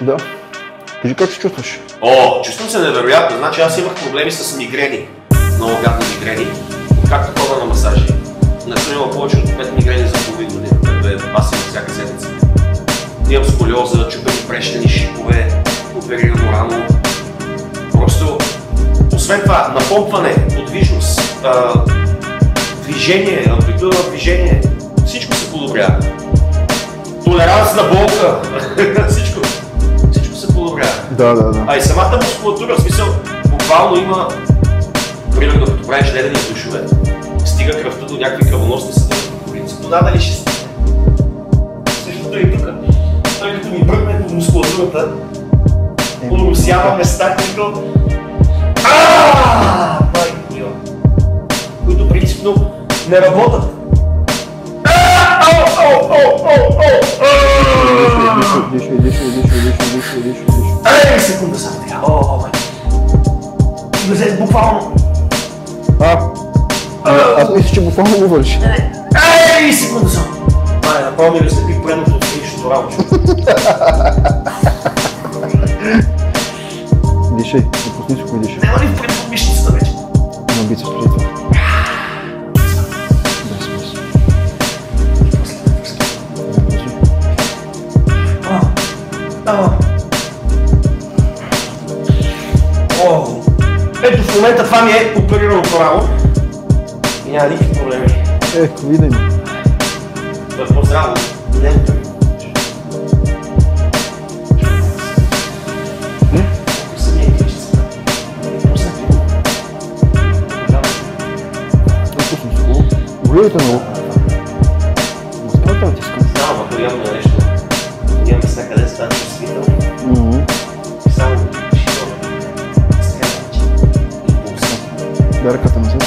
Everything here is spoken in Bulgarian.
Да. Кажи как се чувстваш? Чувствам се невероятно. Значи аз имах проблеми с мигрени. Много гадни мигрени. Както хода на масажи. Не съм имал повече от 5 мигрени за половин година, което е пасивно всяка седмица. Имам сколиоза, чупени прешнени шипове, оперирано рамо. Просто, освен това, напомпване, подвижност, движение, амплитуда на движение, всичко се подобрява. Толеранс на болка, всичко се подобрява. Да. А и самата мускулатура, в смисъл, буквално има, примерно като правиш ледени душове, стига кръвта до някакви кръвоносни съдове по принцип. Дали ще стигне. Същото и тук. Той като ми бръкне по мускулатурата, уносява места, които... които принципно не работят. Ей, секунда само така. Буквално. Аз мисля, че буквално му върши. Ей, секунда само. Напълни ли слепи предното от финишното работа? Дишай, допусни си кой дишай. Няма ли в предното мишницата вече? На бицепс преди това. Ето в момента това ми е оперирано по-рамо и няма никакви проблеми. Видай ми. Това е по-здраво. Не е оперирано. Големите много. Маскалата натискам. Знам, ако явно е нещо. Има места, къде става чувствително. Само Да, ръката ми се.